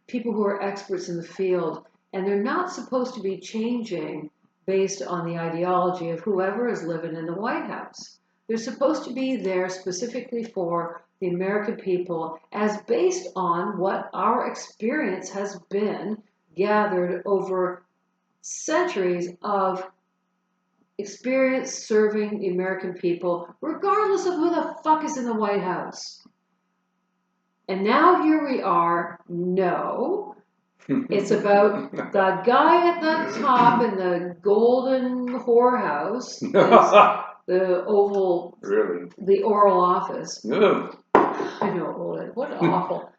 Speaker 1: people who are experts in the field, and they're not supposed to be changing based on the ideology of whoever is living in the White House. They're supposed to be there specifically for the American people as based on what our experience has been gathered over centuries of experience serving the American people, regardless of who the fuck is in the White House. And now here we are, no, it's about the guy at the top in the golden whorehouse, the Oval,
Speaker 2: Really?
Speaker 1: the Oral Office.
Speaker 2: No.
Speaker 1: I know, what awful.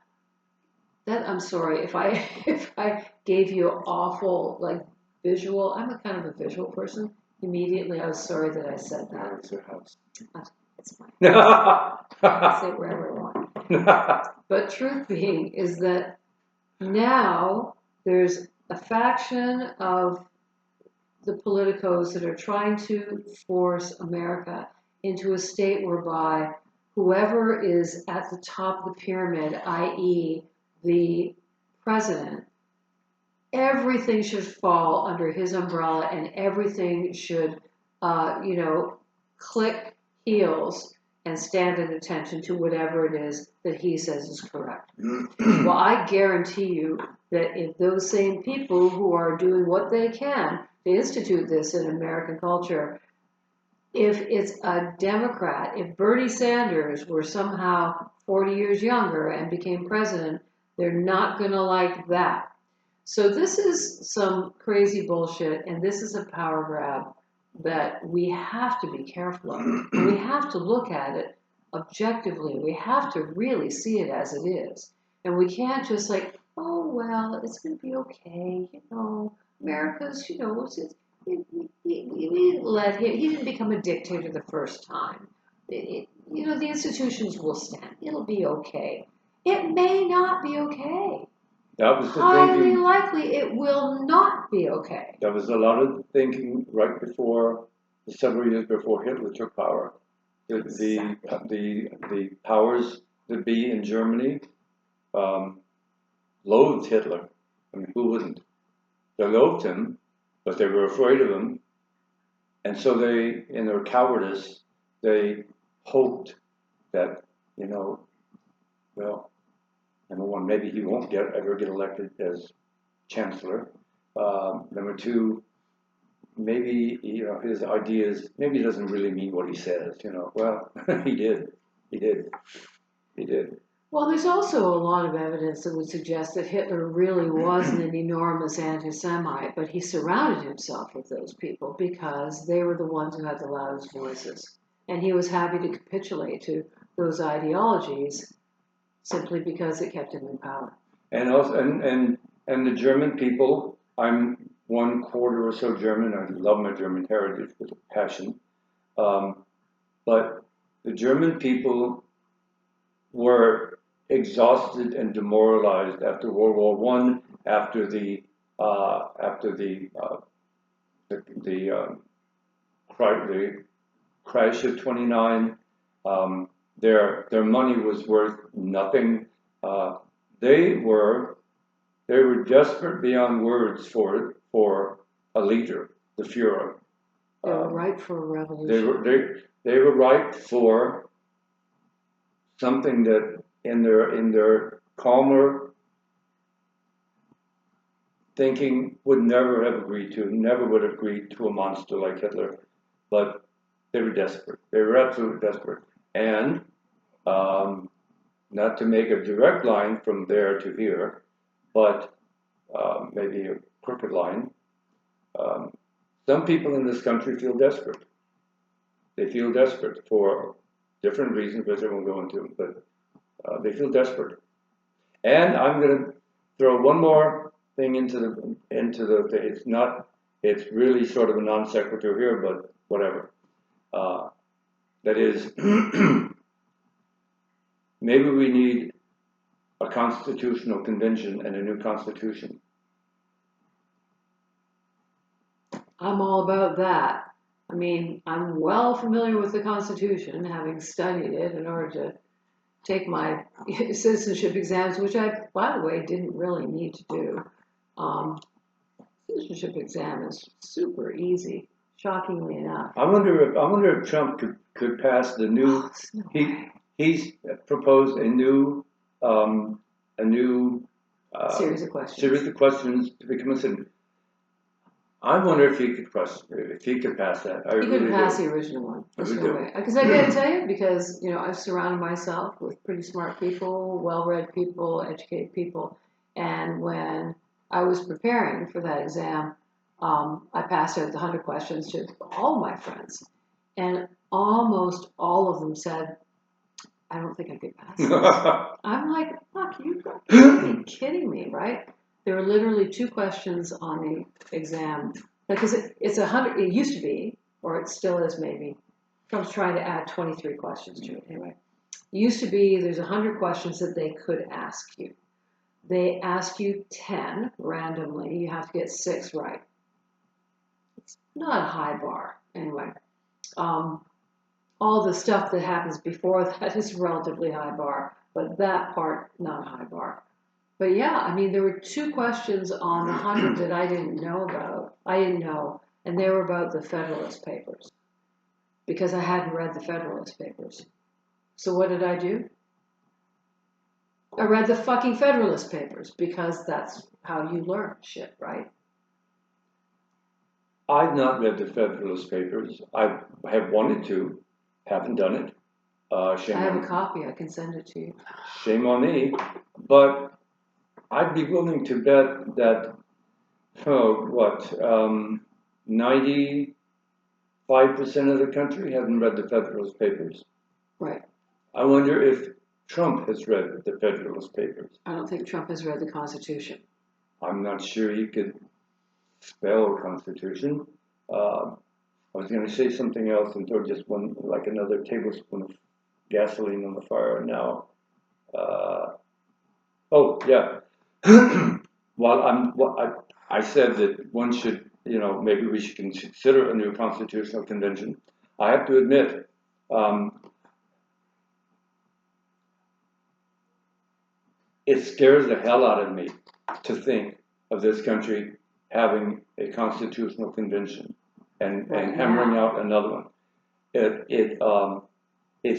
Speaker 1: I'm sorry if I if I gave you an awful like visual. I'm a kind of a visual person. Immediately, I was sorry that I said that.
Speaker 2: It's your house.
Speaker 1: It's fine. I say wherever I want. But truth being is that now there's a faction of the politicos that are trying to force America into a state whereby whoever is at the top of the pyramid, i.e., the president, everything should fall under his umbrella and everything should, click heels and stand at attention to whatever it is that he says is correct. Well, I guarantee you that if those same people who are doing what they can to institute this in American culture, if it's a Democrat, if Bernie Sanders were somehow 40 years younger and became president, they're not going to like that. So this is some crazy bullshit, and this is a power grab that we have to be careful of. And we have to look at it objectively. We have to really see it as it is. And we can't just like, oh, well, it's going to be okay. America's, he didn't let him, he didn't become a dictator the first time. The institutions will stand. It'll be okay. It may not be okay.
Speaker 2: That was the
Speaker 1: Highly
Speaker 2: thinking.
Speaker 1: likely it will not be okay.
Speaker 2: There was a lot of thinking right before, several years before Hitler took power. The powers that be in Germany loathed Hitler. I mean, who wouldn't? They loathed him, but they were afraid of him, and so they, in their cowardice, they hoped that well, number one, maybe he won't ever get elected as chancellor. Number two, maybe his ideas, maybe he doesn't really mean what he says. Well, he did.
Speaker 1: Well, there's also a lot of evidence that would suggest that Hitler really wasn't an enormous anti-Semite, but he surrounded himself with those people because they were the ones who had the loudest voices. And he was happy to capitulate to those ideologies simply because it kept him in power.
Speaker 2: And also, and the German people, I'm 1/4 or so German. I love my German heritage with a passion. But the German people were exhausted and demoralized after World War One, after the crash of '29. Their money was worth nothing. They were desperate beyond words for a leader, the Führer.
Speaker 1: They were ripe for a revolution.
Speaker 2: They were ripe for something that in their calmer thinking would never have agreed to, never would have agreed to a monster like Hitler. But they were desperate. They were absolutely desperate. And not to make a direct line from there to here, but maybe a crooked line. Some people in this country feel desperate. They feel desperate for different reasons, which I won't go into, but they feel desperate. And I'm going to throw one more thing into the. It's really sort of a non sequitur here, but whatever. That is, maybe we need a constitutional convention and a new constitution.
Speaker 1: I'm all about that. I mean, I'm well familiar with the Constitution, having studied it in order to take my citizenship exams, which I, by the way, didn't really need to do. Citizenship exam is super easy, shockingly enough.
Speaker 2: I wonder if Trump could pass the new. He's proposed a new
Speaker 1: series of questions.
Speaker 2: Series of questions to become a citizen. I wonder if he could pass that.
Speaker 1: He couldn't pass the original one. There's no way. Because I got to tell you, because I've surrounded myself with pretty smart people, well-read people, educated people, and when I was preparing for that exam, I passed out the 100 questions to all my friends, and almost all of them said, I don't think I could pass this. I'm like, fuck, you gotta be kidding me, right? There were literally 2 questions on the exam because it's 100. It used to be, or it still is maybe. Trump's trying to add 23 questions to it anyway. It used to be there's 100 questions that they could ask you. They ask you 10 randomly. You have to get 6 right. It's not a high bar anyway. All the stuff that happens before that is relatively high bar, but that part, not high bar. But yeah, I mean, there were 2 questions on the 100 that I didn't know about. I didn't know, and they were about the Federalist Papers because I hadn't read the Federalist Papers. So what did I do? I read the fucking Federalist Papers because that's how you learn shit, right?
Speaker 2: I've not read the Federalist Papers. I have wanted to, haven't done it. Shame
Speaker 1: I have
Speaker 2: on
Speaker 1: a copy. I can send it to you.
Speaker 2: Shame on me. But I'd be willing to bet that, 95% of the country hasn't read the Federalist Papers.
Speaker 1: Right.
Speaker 2: I wonder if Trump has read the Federalist Papers.
Speaker 1: I don't think Trump has read the Constitution.
Speaker 2: I'm not sure he could spell Constitution. I was going to say something else and throw just one, like another tablespoon of gasoline on the fire now. Oh, yeah. I said that one should, maybe we should consider a new constitutional convention. I have to admit, it scares the hell out of me to think of this country having a constitutional convention and hammering out another one. It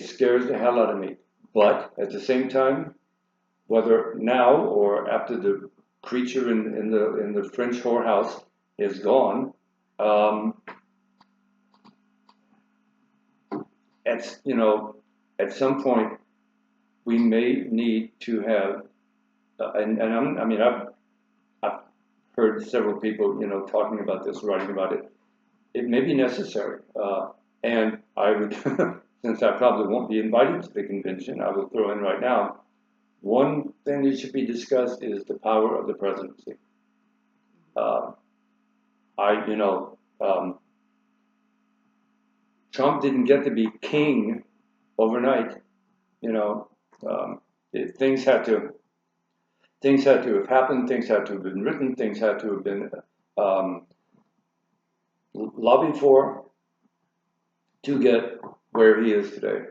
Speaker 2: scares the hell out of me. But at the same time, whether now or after the creature in the French whorehouse is gone, at some point we may need to have, I've heard several people talking about this, writing about it. It may be necessary, and I would, since I probably won't be invited to the convention, I will throw in right now. One thing that should be discussed is the power of the presidency. Trump didn't get to be king overnight. Things had to have happened. Things had to have been written. Things had to have been lobbied for to get where he is today.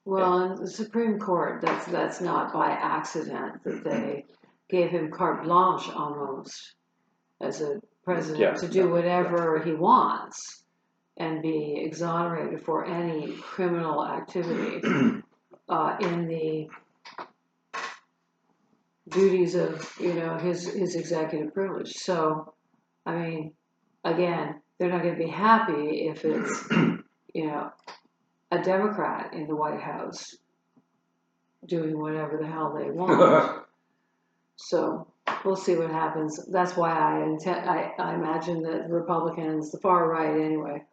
Speaker 1: Well, in the Supreme Court, that's not by accident that they gave him carte blanche almost as a president to do whatever he wants and be exonerated for any criminal activity in the duties of his executive privilege. So, I mean, again, they're not going to be happy if it's a Democrat in the White House doing whatever the hell they want. So we'll see what happens. That's why I imagine that the Republicans, the far right anyway,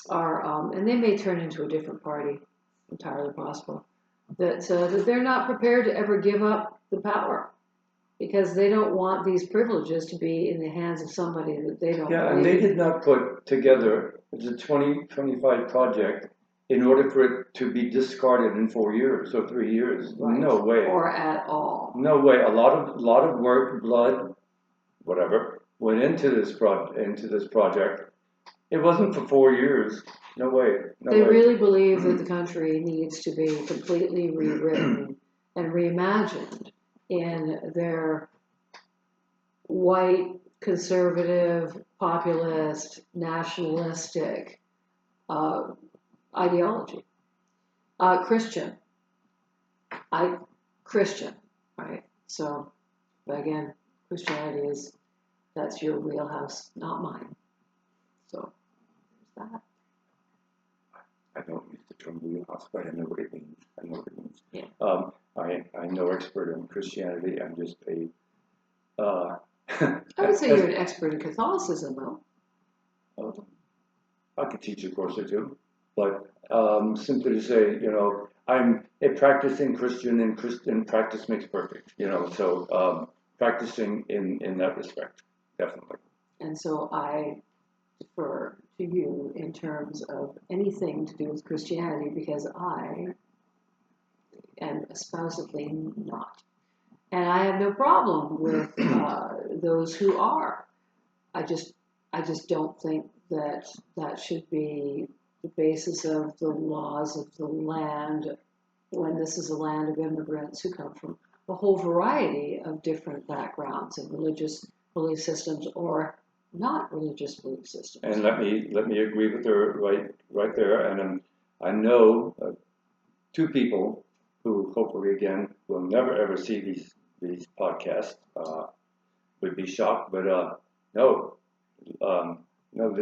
Speaker 1: are and they may turn into a different party, entirely possible. That they're not prepared to ever give up the power because they don't want these privileges to be in the hands of somebody that they don't.
Speaker 2: Yeah, and they did not put together the 2025 project in order for it to be discarded in 4 years or 3 years. Right. No way.
Speaker 1: Or at all.
Speaker 2: No way. A lot of work, blood, whatever, went into this project. It wasn't for 4 years. No way.
Speaker 1: They really believe that the country needs to be completely rewritten and reimagined in their white, conservative, populist, nationalistic ideology. Christian, right? So, but again, Christianity that's your wheelhouse, not mine. So, there's that.
Speaker 2: I don't use the term wheelhouse, but I know what it means.
Speaker 1: Yeah.
Speaker 2: I'm no expert in Christianity. I'm just a.
Speaker 1: I would say you're an expert in Catholicism, though.
Speaker 2: I could teach a course or two. But simply to say, I'm a practicing Christian, and practice makes perfect. So practicing in that respect, definitely.
Speaker 1: And so I defer to you in terms of anything to do with Christianity because I am espousedly not. And I have no problem with those who are. I just don't think that that should be the basis of the laws of the land when this is a land of immigrants who come from a whole variety of different backgrounds and religious belief systems or not religious belief systems.
Speaker 2: And let me agree with her right there. And I know two people who hopefully again will never ever see these podcasts. Would be shocked, but no, no.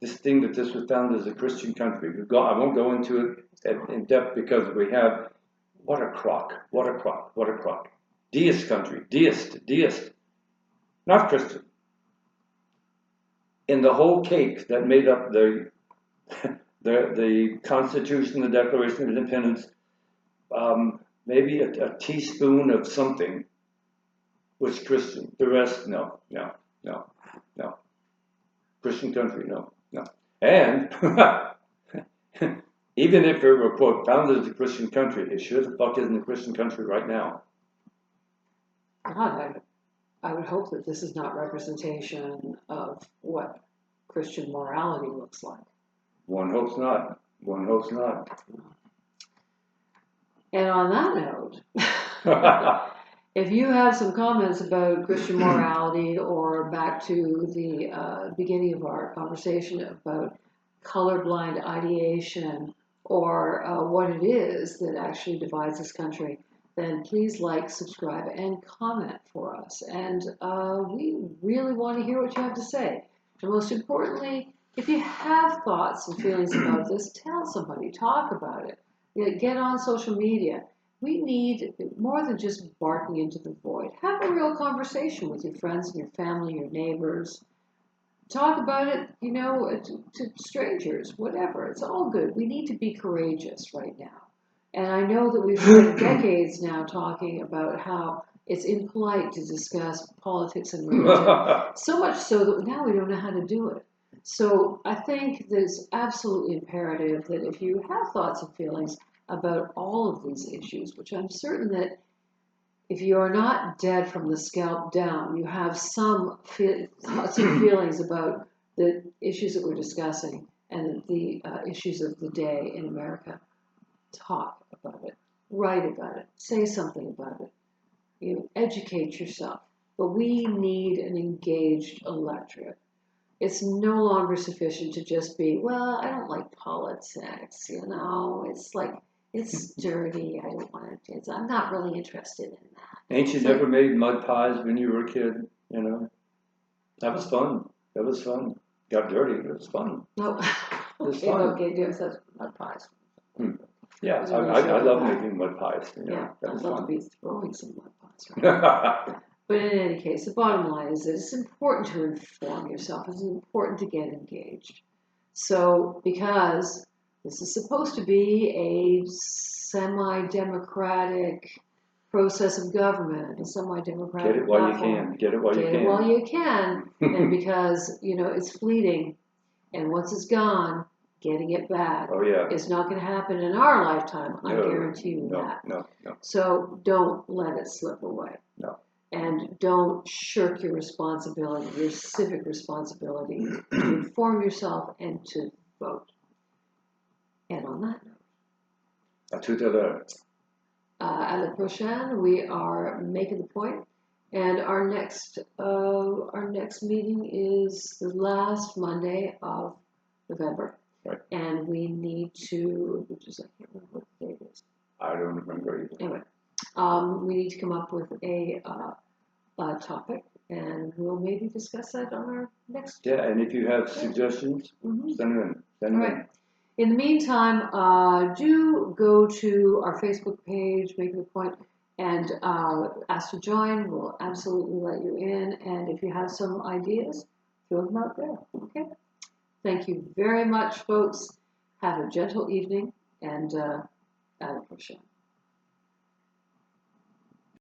Speaker 2: This thing that this was founded as a Christian country. I won't go into it in depth because we have what a crock, deist country, deist, not Christian. In the whole cake that made up the Constitution, the Declaration of Independence, maybe a teaspoon of something was Christian. The rest, no. Christian country, no. And even if it were, quote, founded as a Christian country, it sure the fuck isn't a Christian country right now.
Speaker 1: God, I would hope that this is not representation of what Christian morality looks like.
Speaker 2: One hopes not.
Speaker 1: And on that note, if you have some comments about Christian morality or back to the beginning of our conversation about colorblind ideation or what it is that actually divides this country, then please like, subscribe, and comment for us. And we really want to hear what you have to say. And most importantly, if you have thoughts and feelings about this, tell somebody, talk about it. Get on social media. We need more than just barking into the void. Have a real conversation with your friends and your family, your neighbors. Talk about it, to strangers, whatever. It's all good. We need to be courageous right now. And I know that we've spent decades now talking about how it's impolite to discuss politics and religion. So much so that now we don't know how to do it. So I think that it's absolutely imperative that if you have thoughts and feelings about all of these issues, which I'm certain that if you are not dead from the scalp down, you have some thoughts and feelings about the issues that we're discussing and the issues of the day in America. Talk about it, write about it, say something about it. Educate yourself. But we need an engaged electorate. It's no longer sufficient to just be, well, I don't like politics, It's like, it's dirty. I don't want to. I'm not really interested in that.
Speaker 2: Ain't you never made mud pies when you were a kid? That was fun. Got dirty, but it was fun.
Speaker 1: No.
Speaker 2: It was fun.
Speaker 1: Okay, do such mud pies.
Speaker 2: Yeah, I love making mud pies.
Speaker 1: Yeah,
Speaker 2: that
Speaker 1: I'd
Speaker 2: was
Speaker 1: love
Speaker 2: fun.
Speaker 1: to be throwing some mud pies. Right? But in any case, the bottom line is that it's important to inform yourself. It's important to get engaged. So, because this is supposed to be a semi-democratic process of government, a semi-democratic
Speaker 2: Get it while
Speaker 1: platform.
Speaker 2: you can. Get it while you
Speaker 1: Get
Speaker 2: can.
Speaker 1: it while you can. And because, it's fleeting. And once it's gone, getting it back is not going to happen in our lifetime. I guarantee you that.
Speaker 2: No.
Speaker 1: So don't let it slip away.
Speaker 2: No.
Speaker 1: And don't shirk your responsibility, your civic responsibility to inform yourself and to vote. And on that note,
Speaker 2: À tout à l'heure.
Speaker 1: À la prochaine, we are making the point, and our next meeting is the last Monday of November.
Speaker 2: Right.
Speaker 1: And we need to, I can't remember what the date is.
Speaker 2: I don't remember either.
Speaker 1: Anyway, we need to come up with a topic, and we'll maybe discuss that on our next.
Speaker 2: Yeah, and if you have suggestions, send them in.
Speaker 1: All right. In the meantime, do go to our Facebook page, Making the Point, and ask to join. We'll absolutely let you in. And if you have some ideas, throw them out there. Okay? Thank you very much, folks. Have a gentle evening, and Anna Crochet.